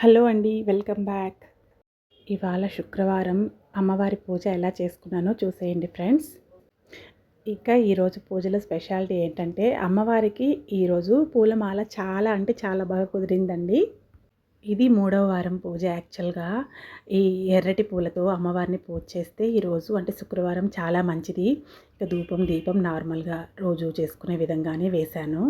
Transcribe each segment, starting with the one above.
Hello అండి, welcome back. ఇవాళ శుక్రవారం అమ్మవారి పూజ ఎలా చేసుకున్నానో చూసేయండి ఫ్రెండ్స్. ఇక ఈరోజు పూజలో స్పెషాలిటీ ఏంటంటే అమ్మవారికి ఈరోజు పూలమాల చాలా బాగా కుదిరిందండి. ఇది 3వ వారం పూజ. యాక్చువల్గా ఈ ఎర్రటి పూలతో అమ్మవారిని పూజ చేస్తే ఈరోజు అంటే శుక్రవారం చాలా మంచిది. ఇక ధూపం దీపం నార్మల్గా రోజు చేసుకునే విధంగానే వేశాను.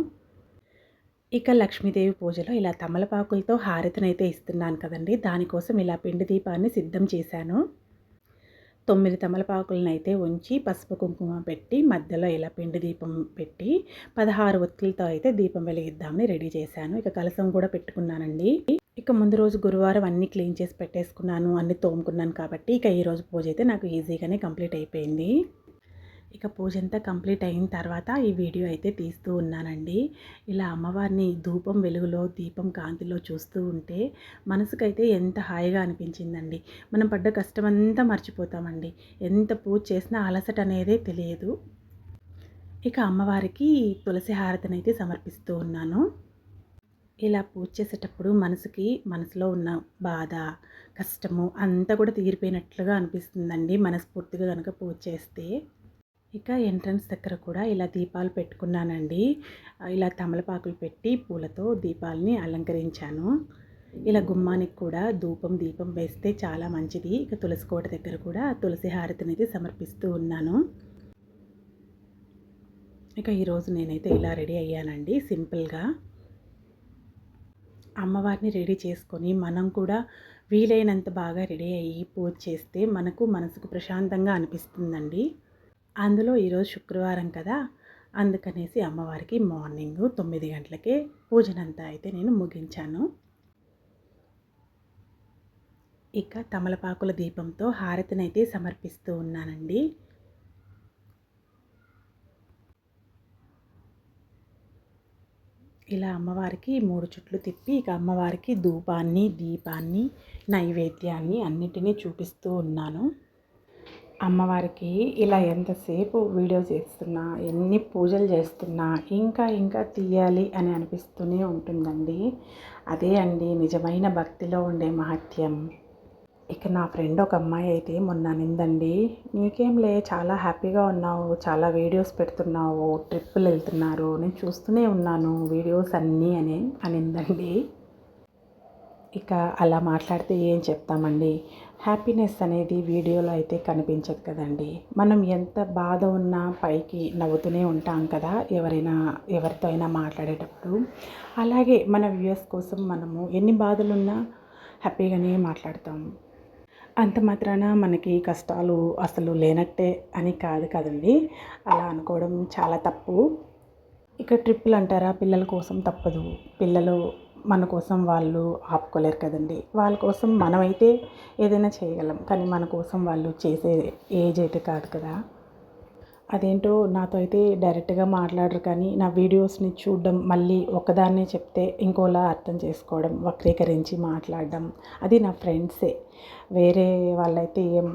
ఇక లక్ష్మీదేవి పూజలో ఇలా తమలపాకులతో హారతినైతే ఇస్తున్నాను కదండి, దానికోసం ఇలా పిండి దీపాన్ని సిద్ధం చేశాను. 9 తమలపాకులనైతే ఉంచి పసుపు కుంకుమ పెట్టి మధ్యలో ఇలా పిండి దీపం పెట్టి 16 ఒత్తులతో అయితే దీపం వెలిగిద్దామని రెడీ చేశాను. ఇక కలశం కూడా పెట్టుకున్నానండి. ఇక ముందు రోజు గురువారం అన్నీ క్లీన్ చేసి పెట్టేసుకున్నాను, అన్నీ తోముకున్నాను కాబట్టి ఇక ఈరోజు పూజ అయితే నాకు ఈజీగానే కంప్లీట్ అయిపోయింది. ఇక పూజ అంతా కంప్లీట్ అయిన తర్వాత ఈ వీడియో అయితే తీస్తూ ఉన్నానండి. ఇలా అమ్మవారిని ధూపం వెలుగులో దీపం కాంతిలో చూస్తూ ఉంటే మనసుకైతే ఎంత హాయిగా అనిపించిందండి. మనం పడ్డ కష్టం అంతా మర్చిపోతామండి. ఎంత పూజ చేసినా అలసట అనేదే తెలియదు. ఇక అమ్మవారికి తులసి హారతిని అయితే సమర్పిస్తూ ఉన్నాను. ఇలా పూజ చేసేటప్పుడు మనసులో ఉన్న బాధ కష్టము అంతా కూడా తీరిపోయినట్లుగా అనిపిస్తుందండి, మనస్ఫూర్తిగా కనుక పూజ చేస్తే. ఇక ఎంట్రన్స్ దగ్గర కూడా ఇలా దీపాలు పెట్టుకున్నానండి. ఇలా తమలపాకులు పెట్టి పూలతో దీపాలని అలంకరించాను. ఇలా గుమ్మానికి కూడా ధూపం దీపం వేస్తే చాలా మంచిది. ఇక తులసి కోట దగ్గర కూడా తులసి హారతిని సమర్పిస్తూ ఉన్నాను. ఇక ఈరోజు నేనైతే ఇలా రెడీ అయ్యానండి సింపుల్గా. అమ్మవారిని రెడీ చేసుకొని మనం కూడా వీలైనంత బాగా రెడీ అయ్యి పూజ చేస్తే మనసుకు ప్రశాంతంగా అనిపిస్తుందండి. అందులో ఈరోజు శుక్రవారం కదా, అందుకనేసి అమ్మవారికి మార్నింగ్ 9 గంటలకే పూజనంతా అయితే నేను ముగించాను. ఇక తమలపాకుల దీపంతో హారతినైతే సమర్పిస్తూ ఉన్నానండి. ఇలా అమ్మవారికి 3 చుట్లు తిప్పి ఇక అమ్మవారికి ధూపాన్ని దీపాన్ని నైవేద్యాన్ని అన్నిటినీ చూపిస్తూ ఉన్నాను. అమ్మవారికి ఇలా ఎంతసేపు వీడియో చేస్తున్నా ఎన్ని పూజలు చేస్తున్నా ఇంకా తీయాలి అని అనిపిస్తూనే ఉంటుందండి. అదే అండి నిజమైన భక్తిలో ఉండే మహత్యం. ఇక నా ఫ్రెండ్ ఒక అమ్మాయి అయితే మొన్న అనిందండి, నీకేంలే చాలా హ్యాపీగా ఉన్నావు, చాలా వీడియోస్ పెడుతున్నావు, ట్రిప్పులు వెళ్తున్నారు, నేను చూస్తూనే ఉన్నాను వీడియోస్ అన్నీ అని అనిందండి. ఇక అలా మాట్లాడితే ఏం చెప్తామండి, హ్యాపీనెస్ అనేది వీడియోలో అయితే కనిపించదు కదండి. మనం ఎంత బాధ ఉన్నా పైకి నవ్వుతూనే ఉంటాం కదా ఎవరితో అయినా మాట్లాడేటప్పుడు. అలాగే మన వ్యూయర్స్ కోసం మనము ఎన్ని బాధలున్నా హ్యాపీగానే మాట్లాడతాము. అంత మాత్రాన మనకి కష్టాలు అసలు లేనట్టే అని కాదు కదండి. అలా అనుకోవడం చాలా తప్పు. ఇక ట్రిప్పులు అంటారా, పిల్లల కోసం తప్పదు. పిల్లలు మన కోసం వాళ్ళు ఆపుకోలేరు కదండి. వాళ్ళ కోసం మనమైతే ఏదైనా చేయగలం, కానీ మన కోసం వాళ్ళు చేసే ఏజ్ అయితే కాదు కదా. అదేంటో నాతో అయితే డైరెక్ట్గా మాట్లాడరు, కానీ నా వీడియోస్ని చూడడం, మళ్ళీ ఒకదాన్నే చెప్తే ఇంకోలా అర్థం చేసుకోవడం, వక్రీకరించి మాట్లాడడం, అది నా ఫ్రెండ్సే. వేరే వాళ్ళైతే ఏం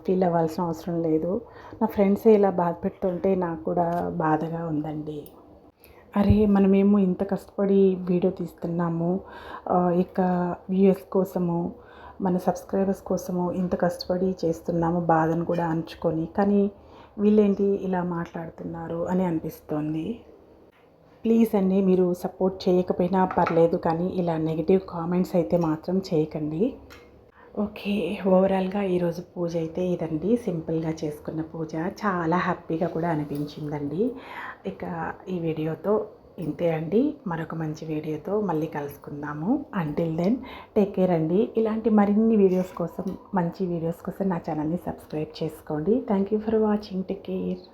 ఫీల్ అవ్వాల్సిన అవసరం లేదు. నా ఫ్రెండ్సే ఇలా బాధ పెడుతుంటే నాకు కూడా బాధగా ఉందండి. అరే మనమేమో ఇంత కష్టపడి వీడియో తీస్తున్నాము, ఇక వ్యూయర్స్ కోసము మన సబ్స్క్రైబర్స్ కోసము ఇంత కష్టపడి చేస్తున్నాము బాధను కూడా అంచుకొని, కానీ వీళ్ళేంటి ఇలా మాట్లాడుతున్నారు అని అనిపిస్తోంది. ప్లీజ్ అండి, మీరు సపోర్ట్ చేయకపోయినా పర్లేదు, కానీ ఇలా నెగిటివ్ కామెంట్స్ అయితే మాత్రం చేయకండి. ఓకే, ఓవరాల్గా ఈరోజు పూజ అయితే ఇదండి. సింపుల్గా చేసుకున్న పూజ చాలా హ్యాపీగా కూడా అనిపించిందండి. ఇక ఈ వీడియోతో ఇంతే అండి. మరొక మంచి వీడియోతో మళ్ళీ కలుసుకుందాము. అంటిల్ దెన్ టేక్ కేర్ అండి. ఇలాంటి మరిన్ని వీడియోస్ కోసం మంచి వీడియోస్ కోసం నా ఛానల్ని సబ్స్క్రైబ్ చేసుకోండి. Thank you for watching. Take care.